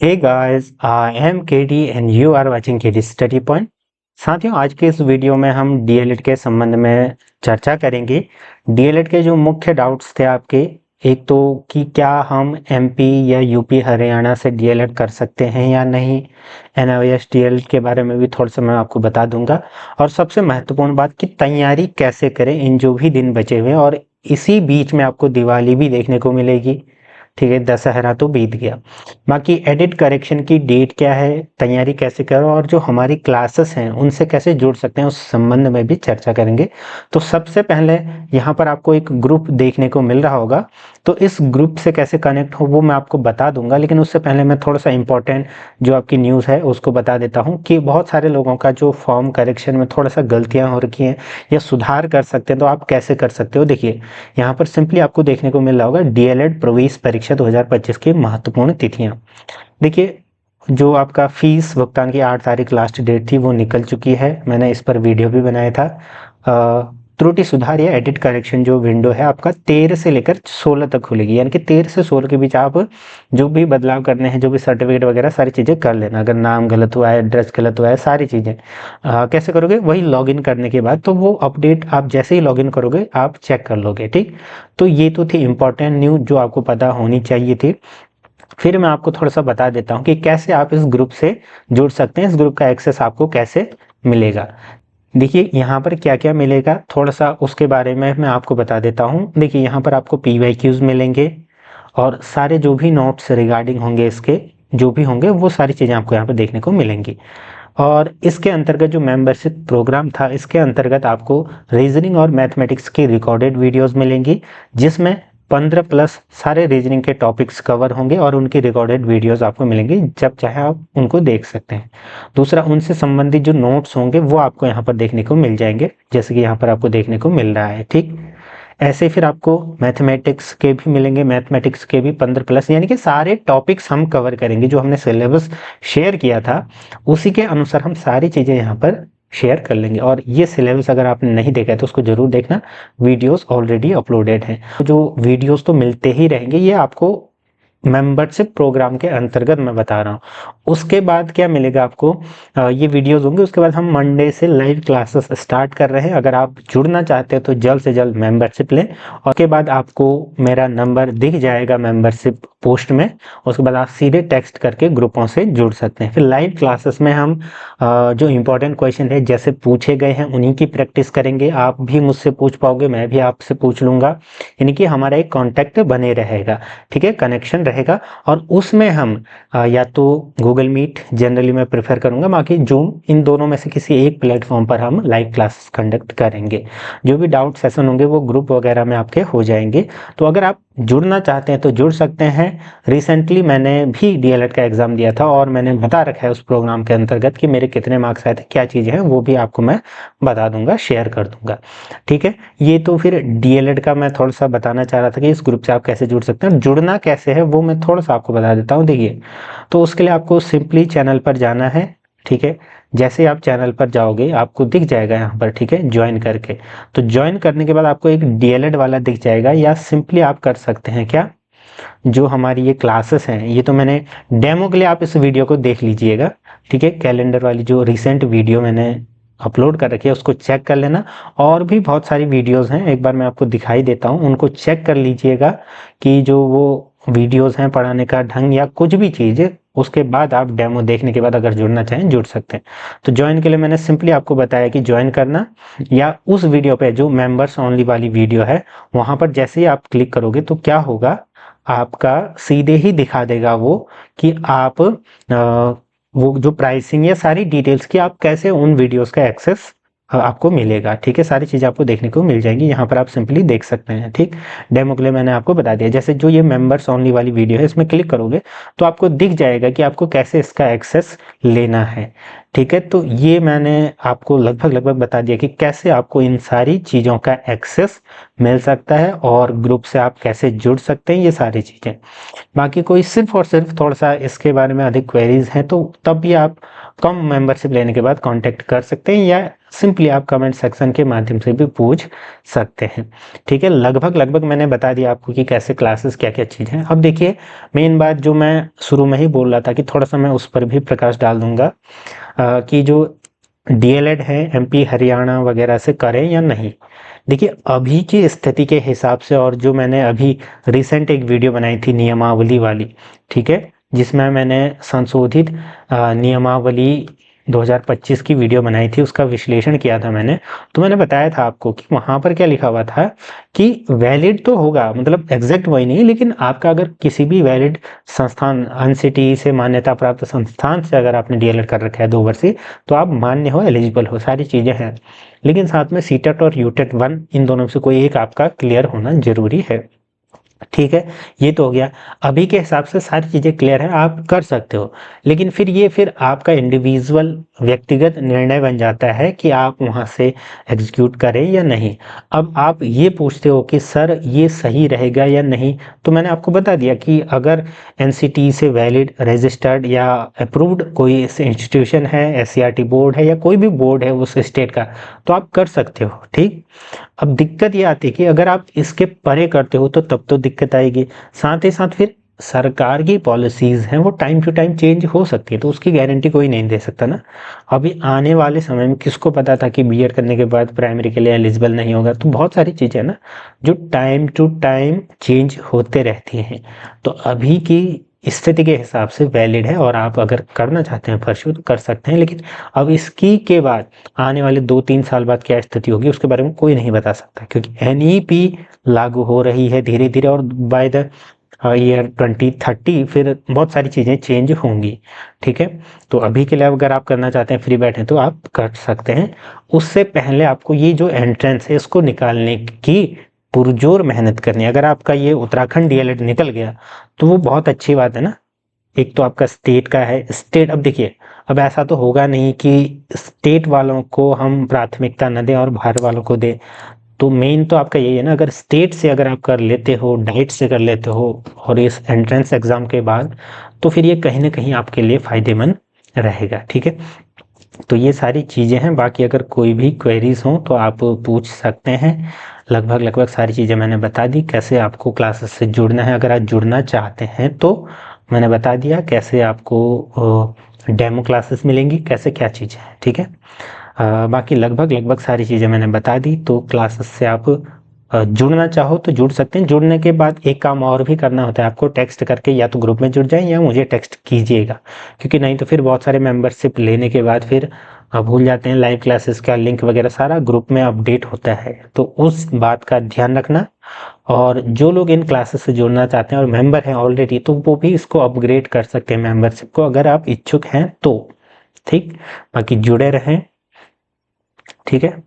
Hey guys, I am KD and you are watching KD Study Point। साथियों, आज के इस वीडियो में हम डीएलएड के संबंध में चर्चा करेंगे। डीएलएड के जो मुख्य डाउट्स थे आपके, एक तो कि क्या हम एमपी या यूपी हरियाणा से डीएलएड कर सकते हैं या नहीं। एनआईएस डीएलएड के बारे में भी थोड़ा सा मैं आपको बता दूंगा। और सबसे महत्वपूर्ण बात कि तैयारी कैसे करें इन जो भी दिन बचे हुए हैं, और इसी बीच में आपको दिवाली भी देखने को मिलेगी। ठीक है, दशहरा तो बीत गया। बाकी एडिट करेक्शन की डेट क्या है, तैयारी कैसे करो, और जो हमारी क्लासेस हैं उनसे कैसे जुड़ सकते हैं उस संबंध में भी चर्चा करेंगे। तो सबसे पहले यहाँ पर आपको एक ग्रुप देखने को मिल रहा होगा, तो इस ग्रुप से कैसे कनेक्ट हो वो मैं आपको बता दूंगा। लेकिन उससे पहले मैं थोड़ा सा इंपॉर्टेंट जो आपकी न्यूज़ है उसको बता देता हूँ कि बहुत सारे लोगों का जो फॉर्म करेक्शन में थोड़ा सा गलतियाँ हो रखी हैं या सुधार कर सकते हैं, तो आप कैसे कर सकते हो। देखिए, यहाँ पर सिंपली आपको देखने को मिल रहा होगा डीएलएड प्रवेश परीक्षा 2025 की महत्वपूर्ण तिथियाँ। देखिए, जो आपका फीस भुगतान की 8 तारीख लास्ट डेट थी वो निकल चुकी है। मैंने इस पर वीडियो भी बनाया था। त्रुटि सुधार या एडिट करेक्शन जो विंडो है आपका 13 से लेकर 16 तक खुलेगी, यानी कि 13 से 16 के बीच आप जो भी बदलाव करने हैं, जो भी सर्टिफिकेट वगैरह सारी चीज़ें कर लेना। अगर नाम गलत हुआ है, एड्रेस गलत हुआ है, सारी चीज़ें कैसे करोगे, वही लॉगिन करने के बाद, तो वो अपडेट आप जैसे ही लॉगिन करोगे आप चेक कर लोगे। ठीक, तो ये तो थी इंपॉर्टेंट न्यूज़ जो आपको पता होनी चाहिए थी। फिर मैं आपको थोड़ा सा बता देता हूँ कि कैसे आप इस ग्रुप से जुड़ सकते हैं, इस ग्रुप का एक्सेस आपको कैसे मिलेगा। देखिए, यहाँ पर क्या क्या मिलेगा थोड़ा सा उसके बारे में मैं आपको बता देता हूँ। देखिए, यहाँ पर आपको पीवाईक्यूज मिलेंगे और सारे जो भी नोट्स रिगार्डिंग होंगे, इसके जो भी होंगे वो सारी चीज़ें आपको यहाँ पर देखने को मिलेंगी। और इसके अंतर्गत जो मेंबरशिप प्रोग्राम था, इसके अंतर्गत आपको रीजनिंग और मैथमेटिक्स की रिकॉर्डेड वीडियोस मिलेंगी, जिसमें 15 प्लस सारे रीजनिंग के टॉपिक्स कवर होंगे और उनकी रिकॉर्डेड वीडियोस आपको मिलेंगी, जब चाहे आप उनको देख सकते हैं। दूसरा, उनसे संबंधित जो नोट्स होंगे वो आपको यहाँ पर देखने को मिल जाएंगे, जैसे कि यहाँ पर आपको देखने को मिल रहा है। ठीक, ऐसे फिर आपको मैथमेटिक्स के भी मिलेंगे, मैथमेटिक्स के भी 15 प्लस, यानी कि सारे टॉपिक्स हम कवर करेंगे। जो हमने सिलेबस शेयर किया था उसी के अनुसार हम सारी चीज़ें यहाँ पर शेयर कर लेंगे। और ये सिलेबस अगर आपने नहीं देखा है तो उसको जरूर देखना, वीडियोस ऑलरेडी अपलोडेड हैं। जो वीडियोस तो मिलते ही रहेंगे, ये आपको मेंबरशिप प्रोग्राम के अंतर्गत मैं बता रहा हूँ। उसके बाद क्या मिलेगा आपको, ये वीडियोस होंगे। उसके बाद हम मंडे से लाइव क्लासेस स्टार्ट कर रहे हैं। अगर आप जुड़ना चाहते हैं तो जल्द से जल्द मेंबरशिप लें, और उसके बाद आपको मेरा नंबर दिख जाएगा मेंबरशिप पोस्ट में। उसके बाद आप सीधे टेक्स्ट करके ग्रुपों से जुड़ सकते हैं। फिर लाइव क्लासेस में हम जो इम्पोर्टेंट क्वेश्चन है जैसे पूछे गए हैं उन्हीं की प्रैक्टिस करेंगे। आप भी मुझसे पूछ पाओगे, मैं भी आपसे पूछ लूंगा, यानी कि हमारा एक कॉन्टैक्ट बने रहेगा। ठीक है, कनेक्शन रहेगा। और उसमें हम या तो गूगल मीट जनरली मैं प्रेफर करूंगा, बाकी जूम, इन दोनों में से किसी एक प्लेटफॉर्म पर हम लाइव क्लासेस कंडक्ट करेंगे। जो भी डाउट सेशन होंगे वो ग्रुप वगैरह में आपके हो जाएंगे। तो अगर आप जुड़ना चाहते हैं तो जुड़ सकते हैं। रिसेंटली मैंने भी डीएलएड का एग्जाम दिया था और मैंने बता रखा है उस प्रोग्राम के अंतर्गत कि मेरे कितने मार्क्स आए थे, क्या चीज़ें हैं, वो भी आपको मैं बता दूंगा, शेयर कर दूंगा। ठीक है, ये तो फिर डीएलएड का मैं थोड़ा सा बताना चाह रहा था कि इस ग्रुप से आप कैसे जुड़ सकते हैं। जुड़ना कैसे है वो मैं थोड़ा सा आपको बता देता हूँ। देखिए, तो उसके लिए आपको सिंपली चैनल पर जाना है। ठीक है, जैसे आप चैनल पर जाओगे आपको दिख जाएगा यहाँ पर, ठीक है, ज्वाइन करके। तो ज्वाइन करने के बाद आपको एक डीएलएड वाला दिख जाएगा, या सिंपली आप कर सकते हैं क्या, जो हमारी ये क्लासेस हैं, ये तो मैंने डेमो के लिए आप इस वीडियो को देख लीजिएगा। ठीक है, कैलेंडर वाली जो रिसेंट वीडियो मैंने अपलोड कर रखी है उसको चेक कर लेना। और भी बहुत सारी वीडियोस हैं, एक बार मैं आपको दिखाई देता हूँ, उनको चेक कर लीजिएगा कि जो वो वीडियोस हैं, पढ़ाने का ढंग या कुछ भी चीज़, उसके बाद आप डेमो देखने के बाद अगर जुड़ना चाहें जुड़ सकते हैं। तो ज्वाइन के लिए मैंने सिंपली आपको बताया कि ज्वाइन करना, या उस वीडियो पे जो मेंबर्स ओनली वाली वीडियो है वहाँ पर जैसे ही आप क्लिक करोगे तो क्या होगा, आपका सीधे ही दिखा देगा वो कि आप वो जो प्राइसिंग या सारी डिटेल्स की आप कैसे उन वीडियोस का एक्सेस आपको मिलेगा। ठीक है, सारी चीज़ें आपको देखने को मिल जाएंगी, यहाँ पर आप सिंपली देख सकते हैं। ठीक, डेमो के लिए मैंने आपको बता दिया। जैसे जो ये मेंबर्स ओनली वाली वीडियो है, इसमें क्लिक करोगे तो आपको दिख जाएगा कि आपको कैसे इसका एक्सेस लेना है। ठीक है, तो ये मैंने आपको लगभग बता दिया कि कैसे आपको इन सारी चीज़ों का एक्सेस मिल सकता है और ग्रुप से आप कैसे जुड़ सकते हैं, ये सारी चीज़ें। बाकी कोई सिर्फ और सिर्फ थोड़ा सा इसके बारे में अधिक क्वेरीज हैं तो तब भी आप कम मेंबरशिप लेने के बाद कांटेक्ट कर सकते हैं, या सिंपली आप कमेंट सेक्शन के माध्यम से भी पूछ सकते हैं। ठीक है, लगभग मैंने बता दिया आपको कि कैसे क्लासेस क्या क्या चीज़ हैं। अब देखिए मेन बात जो मैं शुरू में ही बोल रहा था कि थोड़ा सा मैं उस पर भी प्रकाश डाल दूंगा कि जो डीएलएड है एमपी हरियाणा वगैरह से करें या नहीं। देखिए अभी की स्थिति के हिसाब से, और जो मैंने अभी रिसेंट एक वीडियो बनाई थी नियमावली वाली, ठीक है, जिसमें मैंने संशोधित नियमावली 2025 की वीडियो बनाई थी, उसका विश्लेषण किया था मैंने। तो मैंने बताया था आपको कि वहाँ पर क्या लिखा हुआ था कि वैलिड तो होगा, मतलब एग्जैक्ट वही नहीं, लेकिन आपका अगर किसी भी वैलिड संस्थान अनसिटी से मान्यता प्राप्त संस्थान से अगर आपने डीएलएड कर रखा है 2 वर्षीय, तो आप मान्य हो, एलिजिबल हो, सारी चीज़ें हैं। लेकिन साथ में सीटेट और यूटेट 1 इन दोनों में से कोई एक आपका क्लियर होना जरूरी है। ठीक है, ये तो हो गया। अभी के हिसाब से सारी चीज़ें क्लियर है, आप कर सकते हो। लेकिन फिर आपका इंडिविजुअल व्यक्तिगत निर्णय बन जाता है कि आप वहाँ से एग्जीक्यूट करें या नहीं। अब आप ये पूछते हो कि सर ये सही रहेगा या नहीं, तो मैंने आपको बता दिया कि अगर एनसीटी से वैलिड रजिस्टर्ड या अप्रूव्ड कोई इंस्टीट्यूशन है, एससीईआरटी बोर्ड है या कोई भी बोर्ड है उस स्टेट का, तो आप कर सकते हो। ठीक, अब दिक्कत ये आती है कि अगर आप इसके परे करते हो तो तब तो दिक्कत आएगी। साथ ही साथ फिर सरकार की पॉलिसीज हैं वो टाइम टू टाइम चेंज हो सकती है, तो उसकी गारंटी कोई नहीं दे सकता ना। अभी आने वाले समय में किसको पता था कि बीएड करने के बाद प्राइमरी के लिए एलिजिबल नहीं होगा। तो बहुत सारी चीज़ें हैं ना जो टाइम टू टाइम चेंज होते रहती हैं। तो अभी की स्थिति के हिसाब से वैलिड है, और आप अगर करना चाहते हैं परस्यू तो कर सकते हैं। लेकिन अब इसकी के बाद आने वाले 2-3 साल बाद क्या स्थिति होगी उसके बारे में कोई नहीं बता सकता, क्योंकि एनईपी लागू हो रही है धीरे धीरे, और बाय द ईयर 2030 फिर बहुत सारी चीज़ें चेंज होंगी। ठीक है, तो अभी के लिए अगर आप करना चाहते हैं फ्री बैठे तो आप कर सकते हैं। उससे पहले आपको ये जो एंट्रेंस है इसको निकालने की पुरजोर मेहनत करनी है। अगर आपका ये उत्तराखंड डीएलएड निकल गया तो वो बहुत अच्छी बात है ना। एक तो आपका स्टेट का है, स्टेट, अब देखिए अब ऐसा तो होगा नहीं कि स्टेट वालों को हम प्राथमिकता न दें और बाहर वालों को दें। तो मेन तो आपका यही है ना, अगर स्टेट से अगर आप कर लेते हो, डाइट से कर लेते हो और इस एंट्रेंस एग्जाम के बाद, तो फिर ये कहीं ना कहीं आपके लिए फायदेमंद रहेगा। ठीक है, तो ये सारी चीज़ें हैं। बाकी अगर कोई भी क्वेरीज हो तो आप पूछ सकते हैं। लगभग सारी चीज़ें मैंने बता दी, कैसे आपको क्लासेस से जुड़ना है। अगर आप जुड़ना चाहते हैं तो मैंने बता दिया कैसे आपको डेमो क्लासेस मिलेंगी, कैसे क्या चीज़ें हैं। ठीक है, बाकी लगभग सारी चीज़ें मैंने बता दी। तो क्लासेस से आप जुड़ना चाहो तो जुड़ सकते हैं। जुड़ने के बाद एक काम और भी करना होता है आपको, टेक्स्ट करके या तो ग्रुप में जुड़ जाएं या मुझे टेक्स्ट कीजिएगा, क्योंकि नहीं तो फिर बहुत सारे मेंबरशिप लेने के बाद फिर भूल जाते हैं। लाइव क्लासेस का लिंक वगैरह सारा ग्रुप में अपडेट होता है, तो उस बात का ध्यान रखना। और जो लोग इन क्लासेस से जुड़ना चाहते हैं और मेंबर हैं ऑलरेडी, तो वो भी इसको अपग्रेड कर सकते हैं मेंबरशिप को, अगर आप इच्छुक हैं तो। ठीक, बाकी जुड़े रहें। ठीक है।